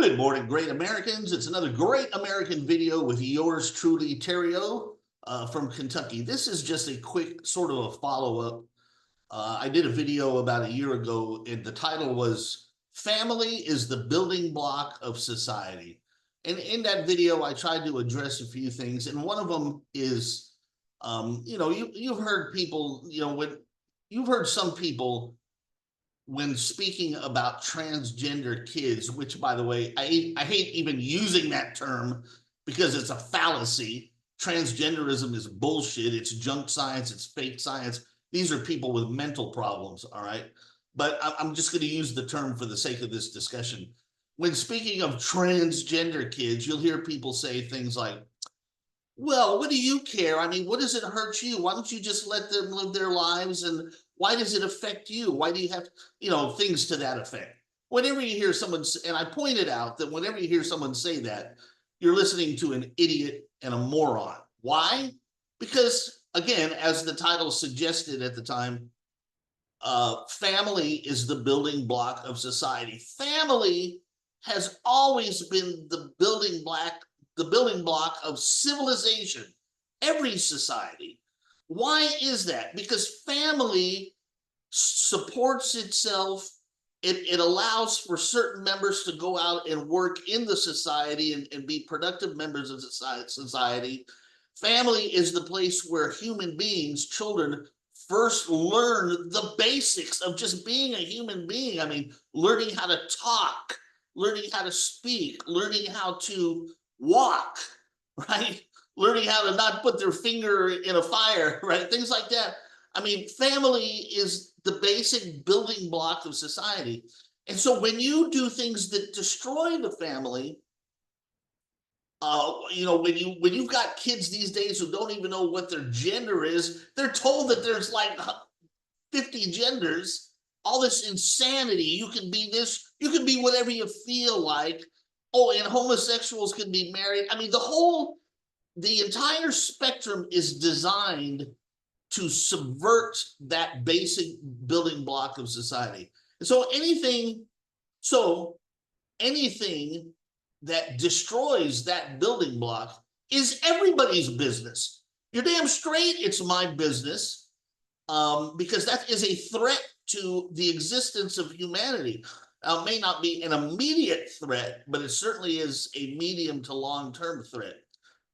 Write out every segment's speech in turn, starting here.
Good morning, great Americans. It's another great American video with yours truly, Terrio, from Kentucky. This is just a quick sort of a follow-up. I did a video about a year ago, and the title was Family is the Building Block of Society. And in that video, I tried to address a few things, and one of them is, you've heard people, you've heard some people when speaking about transgender kids, which, by the way, I hate even using that term because it's a fallacy. Transgenderism is bullshit. It's junk science. It's fake science. These are people with mental problems, all right? But I'm just going to use the term for the sake of this discussion. When speaking of transgender kids, you'll hear people say things like, well, what do you care? I mean, what does it hurt you? Why don't you just let them live their lives? And why does it affect you? Why do you have, things to that effect? Whenever you hear someone, and I pointed out that whenever you hear someone say that, you're listening to an idiot and a moron. Why? Because, again, as the title suggested at the time, family is the building block of society. Family has always been the building block of civilization, every society. Why is that? Because family supports itself. It allows for certain members to go out and work in the society and be productive members of society. Family is the place where human beings, children, first learn the basics of just being a human being. I mean, learning how to talk, learning how to speak, learning how to walk, right? Learning how to not put their finger in a fire, right? Things like that. I mean, family is the basic building block of society. And so when you do things that destroy the family, when you've got kids these days who don't even know what their gender is, they're told that there's like 50 genders, all this insanity. You can be this, you can be whatever you feel like. Oh, and homosexuals can be married. I mean, the entire spectrum is designed to subvert that basic building block of society. And so anything that destroys that building block is everybody's business. You're damn straight it's my business, because that is a threat to the existence of humanity. It may not be an immediate threat, but it certainly is a medium to long-term threat.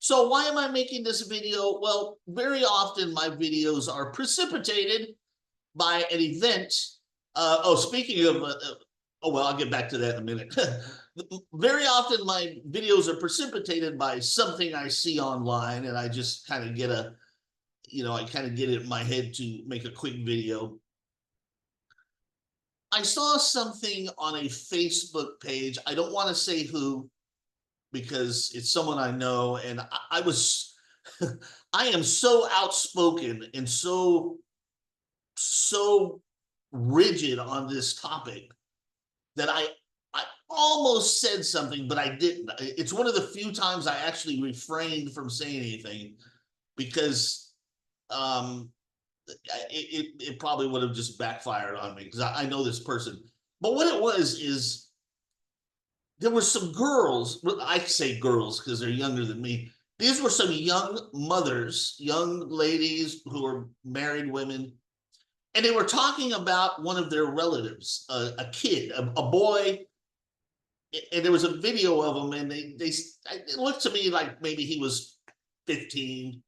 So why am I making this video? Well, very often my videos are precipitated by an event. Speaking of, I'll get back to that in a minute. Very often my videos are precipitated by something I see online, and I just kind of get I kind of get it in my head to make a quick video. I saw something on a Facebook page. I don't want to say who, because it's someone I know, and I am so outspoken and so rigid on this topic that I almost said something, but I didn't. It's one of the few times I actually refrained from saying anything, because it probably would have just backfired on me, because I know this person. But what it was is, there were some girls, I say girls because they're younger than me. These were some young mothers, young ladies who were married women, and they were talking about one of their relatives, a kid, a boy, and there was a video of them, and it looked to me like maybe he was 15,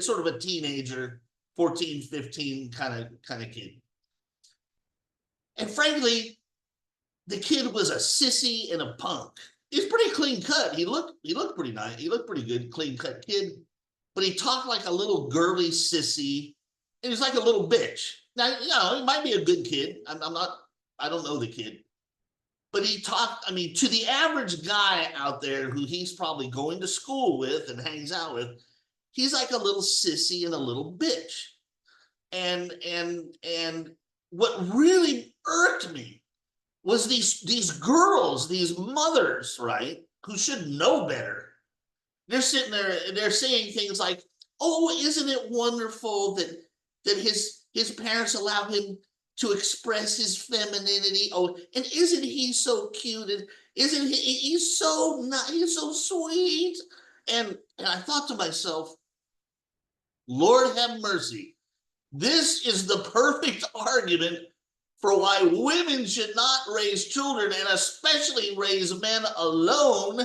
sort of a teenager, 14, 15 kind of kid. And frankly, the kid was a sissy and a punk. He's pretty clean cut. He looked pretty nice. He looked pretty good, clean cut kid. But he talked like a little girly sissy, and he's like a little bitch. Now, he might be a good kid. I don't know the kid. But he talked, to the average guy out there who he's probably going to school with and hangs out with, he's like a little sissy and a little bitch. And what really irked me was these girls, these mothers, right, who should know better. They're sitting there and they're saying things like, oh, isn't it wonderful that his parents allow him to express his femininity? Oh, and isn't he so cute? Isn't he? He's so nice. He's so sweet. And I thought to myself, Lord have mercy. This is the perfect argument for why women should not raise children, and especially raise men alone.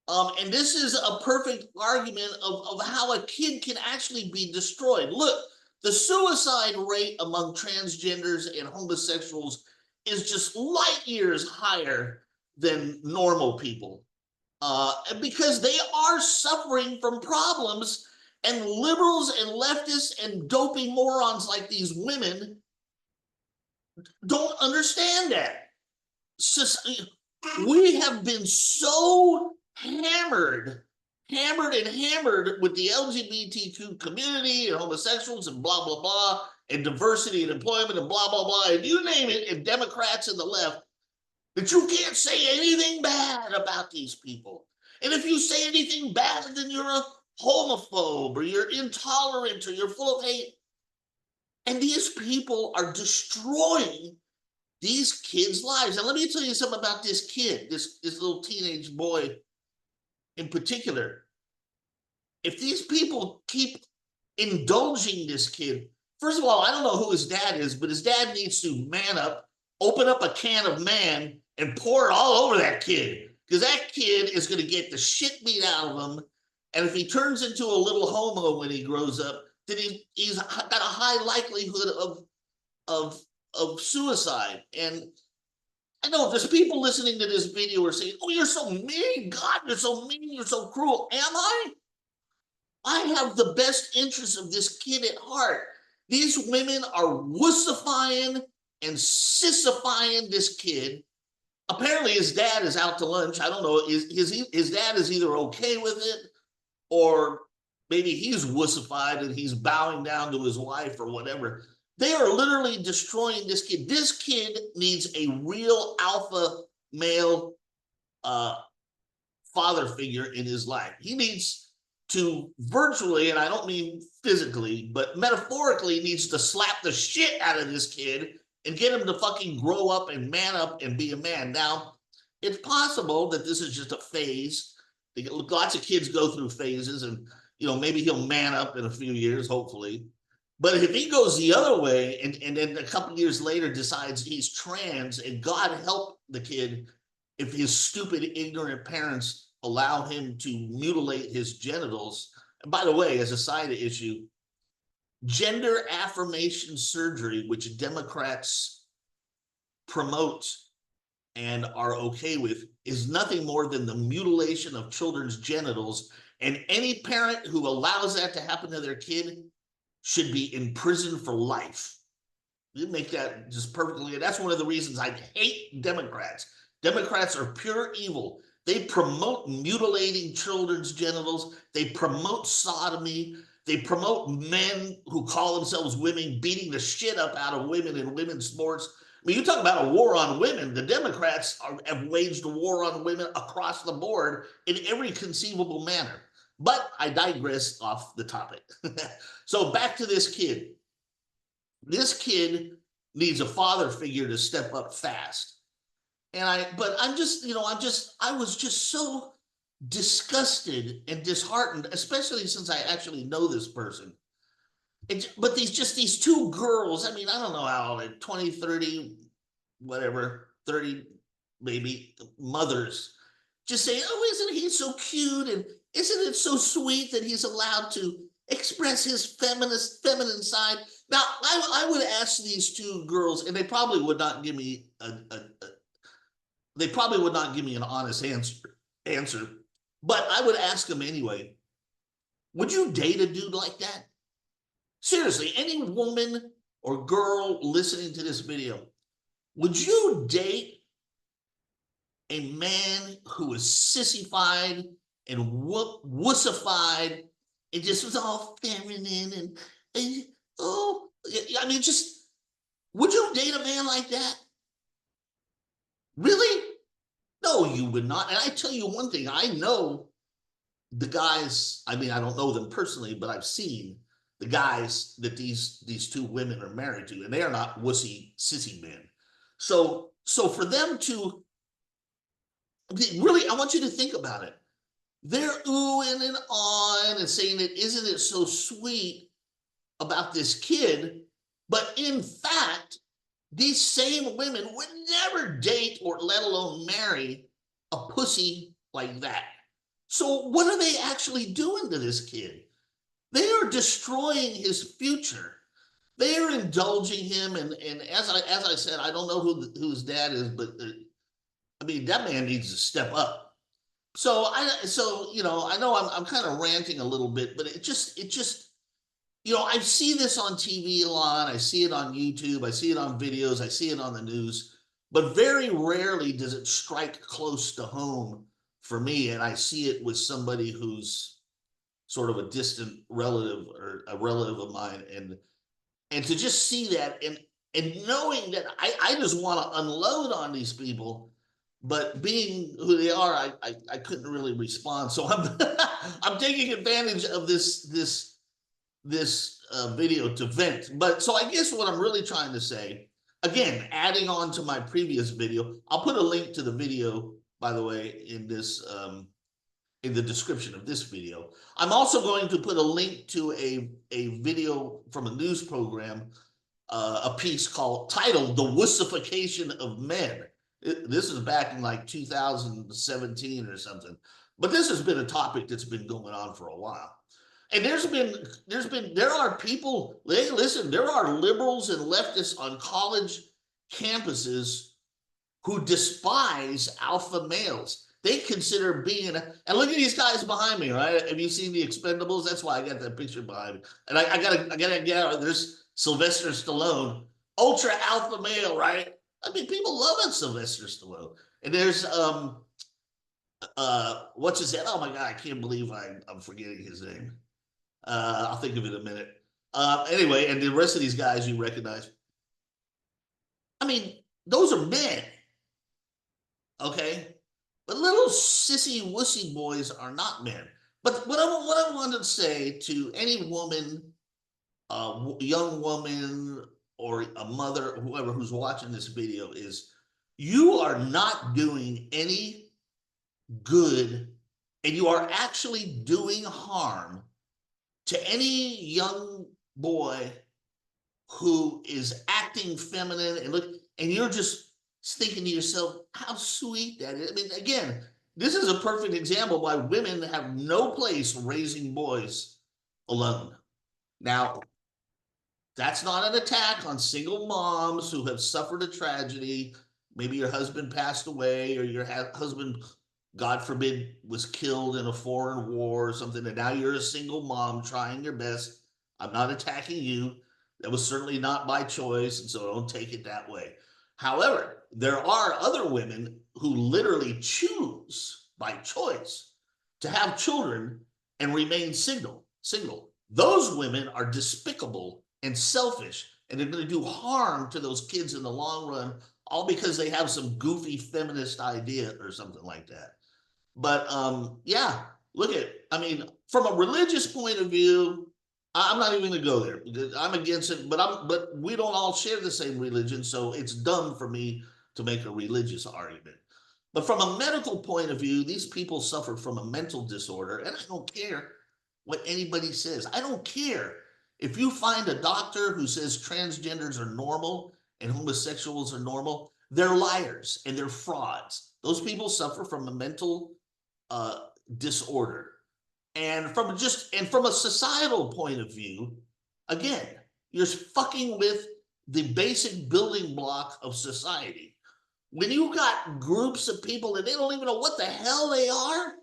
And this is a perfect argument of how a kid can actually be destroyed. Look, the suicide rate among transgenders and homosexuals is just light years higher than normal people, because they are suffering from problems, and liberals and leftists and dopey morons like these women don't understand that. We have been so hammered with the LGBTQ community and homosexuals and blah, blah, blah, and diversity and employment and blah, blah, blah, and you name it, and Democrats and the left, that you can't say anything bad about these people. And if you say anything bad, then you're a homophobe or you're intolerant or you're full of hate. And these people are destroying these kids' lives. And let me tell you something about this kid, this little teenage boy in particular. If these people keep indulging this kid, first of all, I don't know who his dad is, but his dad needs to man up, open up a can of man, and pour it all over that kid, because that kid is going to get the shit beat out of him. And if he turns into a little homo when he grows up, then he's got a high likelihood of suicide. And I know there's people listening to this video are saying, oh, you're so mean. God, you're so mean. You're so cruel. Am I? I have the best interests of this kid at heart. These women are wussifying and sissifying this kid. Apparently his dad is out to lunch. I don't know. His dad is either okay with it, or maybe he's wussified and he's bowing down to his wife or whatever. They are literally destroying this kid. This kid needs a real alpha male father figure in his life. He needs to virtually, and I don't mean physically, but metaphorically, needs to slap the shit out of this kid and get him to fucking grow up and man up and be a man. Now, it's possible that this is just a phase. Lots of kids go through phases, and maybe he'll man up in a few years, hopefully. But if he goes the other way and then a couple years later decides he's trans, and God help the kid if his stupid, ignorant parents allow him to mutilate his genitals. And by the way, as a side issue, gender affirmation surgery, which Democrats promote and are okay with, is nothing more than the mutilation of children's genitals. And any parent who allows that to happen to their kid should be in prison for life. You make that just perfectly. That's one of the reasons I hate Democrats. Democrats are pure evil. They promote mutilating children's genitals. They promote sodomy. They promote men who call themselves women beating the shit up out of women in women's sports. I mean, you talk about a war on women. The Democrats have waged a war on women across the board in every conceivable manner. But I digress off the topic. So back to this kid. This kid needs a father figure to step up fast. And I was just so disgusted and disheartened, especially since I actually know this person. But these two girls, I mean, I don't know how old, 20, 30, whatever, 30 maybe, mothers, just saying, oh, isn't he so cute? And isn't it so sweet that he's allowed to express his feminine side? Now, I would ask these two girls, and they probably would not give me an honest answer, but I would ask them anyway. Would you date a dude like that? Seriously, any woman or girl listening to this video, would you date a man who is sissified and wussified and just was all feminine and oh, I mean, just, would you date a man like that? Really? No, you would not. And I tell you one thing, I know the guys, I mean, I don't know them personally, but I've seen the guys that these two women are married to, and they are not sissy men. So for them to Really, I want you to think about it. They're oohing and awing and saying that isn't it so sweet about this kid, but in fact, these same women would never date or let alone marry a pussy like that. So what are they actually doing to this kid? They are destroying his future. They are indulging him, and as I said, I don't know who his dad is, but I mean that man needs to step up. So you know, I know I'm kind of ranting a little bit, but it just you know, I see this on TV a lot. I see it on YouTube. I see it on videos. I see it on the news. But very rarely does it strike close to home for me. And I see it with somebody who's sort of a distant relative or a relative of mine. And to just see that and knowing that I just want to unload on these people, but being who they are, I couldn't really respond. So I'm I'm taking advantage of this video to vent. But so I guess what I'm really trying to say, again, adding on to my previous video, I'll put a link to the video, by the way, in this in the description of this video. I'm also going to put a link to a video from a news program, a piece titled "The Wussification of Men." This is back in like 2017 or something, but this has been a topic that's been going on for a while. And there are people, hey, listen, there are liberals and leftists on college campuses who despise alpha males. They consider being, and look at these guys behind me, right? Have you seen the Expendables? That's why I got that picture behind me. And I gotta get out. There's Sylvester Stallone, ultra alpha male, right? I mean, people love it, Sylvester Stallone. And there's what's his name? Oh my god, I can't believe I'm forgetting his name. I'll think of it in a minute. Anyway, and the rest of these guys you recognize. I mean, those are men, okay? But little sissy wussy boys are not men. But what I wanted to say to any woman, young woman, or a mother, or whoever who's watching this video is, you are not doing any good, and you are actually doing harm to any young boy who is acting feminine and look, and you're just thinking to yourself, how sweet that is. I mean, again, this is a perfect example why women have no place raising boys alone. Now, that's not an attack on single moms who have suffered a tragedy. Maybe your husband passed away, or your husband, God forbid, was killed in a foreign war or something, and now you're a single mom trying your best. I'm not attacking you. That was certainly not by choice, and so don't take it that way. However, there are other women who literally choose by choice to have children and remain single. Those women are despicable and selfish, and they're going to do harm to those kids in the long run, all because they have some goofy feminist idea or something like that. But yeah, look at, I mean, from a religious point of view, I'm not even going to go there because I'm against it. But we don't all share the same religion, so it's dumb for me to make a religious argument. But from a medical point of view, these people suffer from a mental disorder, and I don't care what anybody says. I don't care if you find a doctor who says transgenders are normal and homosexuals are normal. They're liars and they're frauds. Those people suffer from a mental disorder. And from a societal point of view, again, you're fucking with the basic building block of society. When you got groups of people that they don't even know what the hell they are,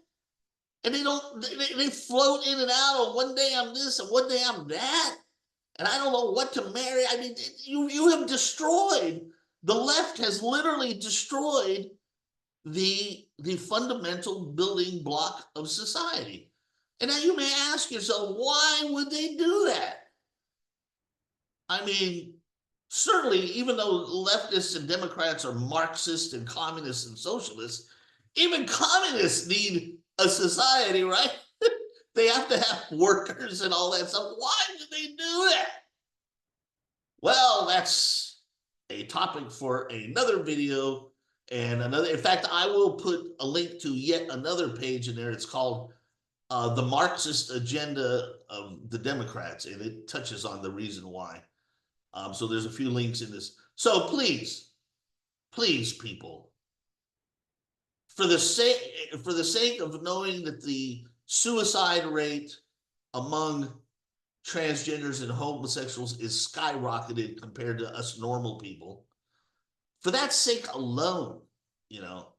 and they float in and out of one day I'm this and one day I'm that, and I don't know what to marry. I mean, you have destroyed, the left has literally destroyed the fundamental building block of society. And now you may ask yourself, why would they do that? I mean, certainly, even though leftists and Democrats are Marxist and communists and socialists, even communists need a society, right? They have to have workers and all that stuff. Why do they do that? Well, that's a topic for another video. And another, in fact, I will put a link to yet another page in there. It's called The Marxist Agenda of the Democrats, and it touches on the reason why. So there's a few links in this. So please, please, people, for the sake of knowing that the suicide rate among transgenders and homosexuals is skyrocketed compared to us normal people, for that sake alone,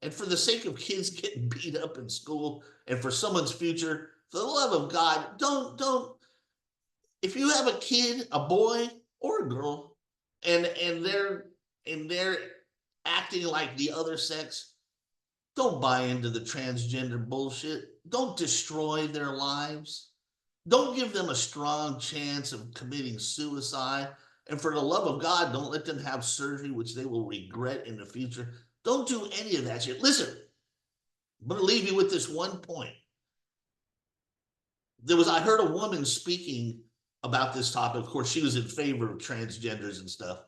and for the sake of kids getting beat up in school and for someone's future, for the love of God, don't, if you have a kid, a boy or a girl, and they're acting like the other sex, don't buy into the transgender bullshit. Don't destroy their lives. Don't give them a strong chance of committing suicide. And for the love of God, don't let them have surgery, which they will regret in the future. Don't do any of that shit. Listen, I'm going to leave you with this one point. I heard a woman speaking about this topic. Of course, she was in favor of transgenders and stuff.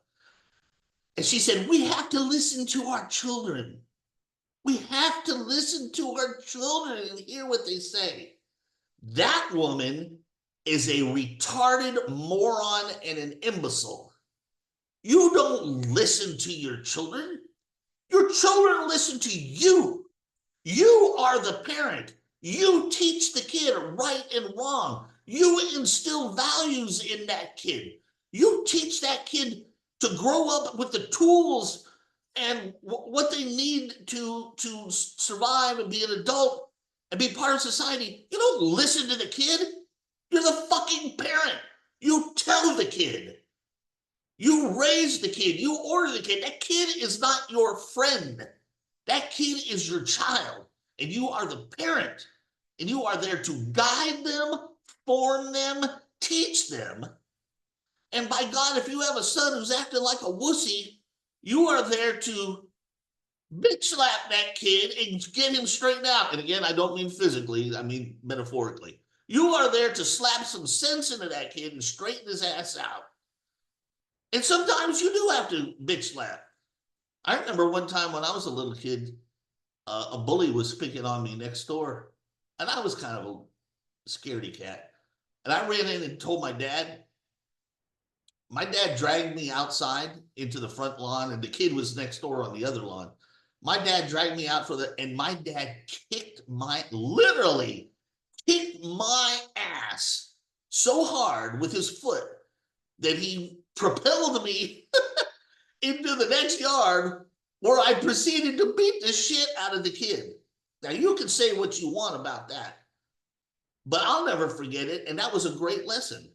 And she said, we have to listen to our children. We have to listen to our children and hear what they say. That woman is a retarded moron and an imbecile. You don't listen to your children. Your children listen to you. You are the parent. You teach the kid right and wrong. You instill values in that kid. You teach that kid to grow up with the tools and what they need to survive and be an adult and be part of society. You don't listen to the kid. You're the fucking parent. You tell the kid. You raise the kid. You order the kid. That kid is not your friend. That kid is your child. And you are the parent. And you are there to guide them, form them, teach them. And by God, if you have a son who's acting like a wussy, you are there to bitch slap that kid and get him straightened out. And again, I don't mean physically, I mean metaphorically. You are there to slap some sense into that kid and straighten his ass out. And sometimes you do have to bitch slap. I remember one time when I was a little kid, a bully was picking on me next door. And I was kind of a scaredy cat. And I ran in and told my dad. My dad dragged me outside into the front lawn, and the kid was next door on the other lawn. My dad dragged me out and my dad literally kicked my ass so hard with his foot that he propelled me into the next yard, where I proceeded to beat the shit out of the kid. Now, you can say what you want about that, but I'll never forget it, and that was a great lesson.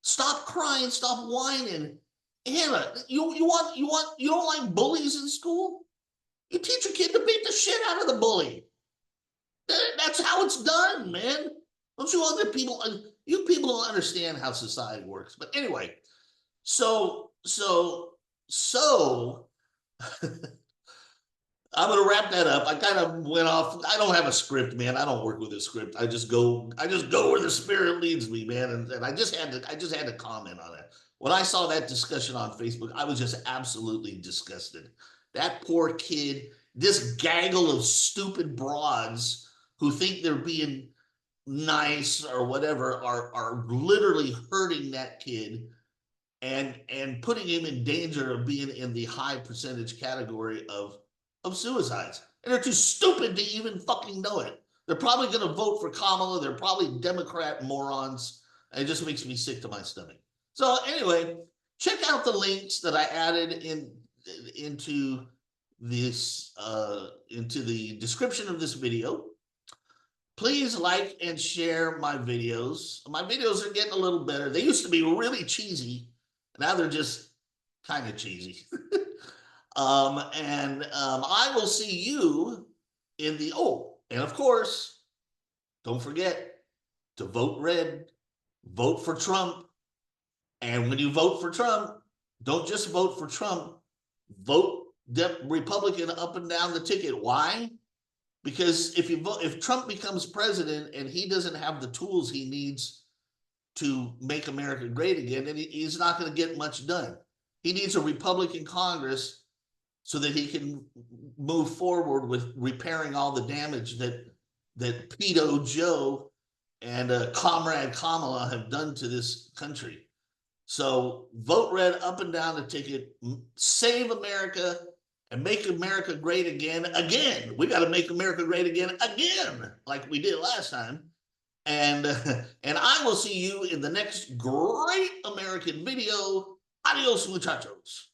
Stop crying, stop whining. Hannah, you don't like bullies in school? You teach a kid to beat the shit out of the bully. That's how it's done, man. Don't you other people, you people don't understand how society works. But anyway, so I'm going to wrap that up. I kind of went off. I don't have a script, man. I don't work with a script. I just go where the spirit leads me, man. And I just had to comment on it. When I saw that discussion on Facebook, I was just absolutely disgusted. That poor kid, this gaggle of stupid broads who think they're being nice or whatever are literally hurting that kid and putting him in danger of being in the high percentage category of suicides. And they're too stupid to even fucking know it. They're probably going to vote for Kamala. They're probably Democrat morons. And it just makes me sick to my stomach. So anyway, check out the links that I added into this into the description of this video. Please like and share my videos. My videos are getting a little better. They used to be really cheesy. Now they're just kind of cheesy. I will see you in the, and of course, don't forget to vote red, vote for Trump. And when you vote for Trump, don't just vote for Trump, vote Republican up and down the ticket. Why? Because if Trump becomes president and he doesn't have the tools he needs to make America great again, then he's not going to get much done. He needs a Republican Congress so that he can move forward with repairing all the damage that Pedo Joe and Comrade Kamala have done to this country. So vote red up and down the ticket, save America, and make America great again. Again, we got to make America great again, like we did last time. And I will see you in the next great American video. Adios, muchachos.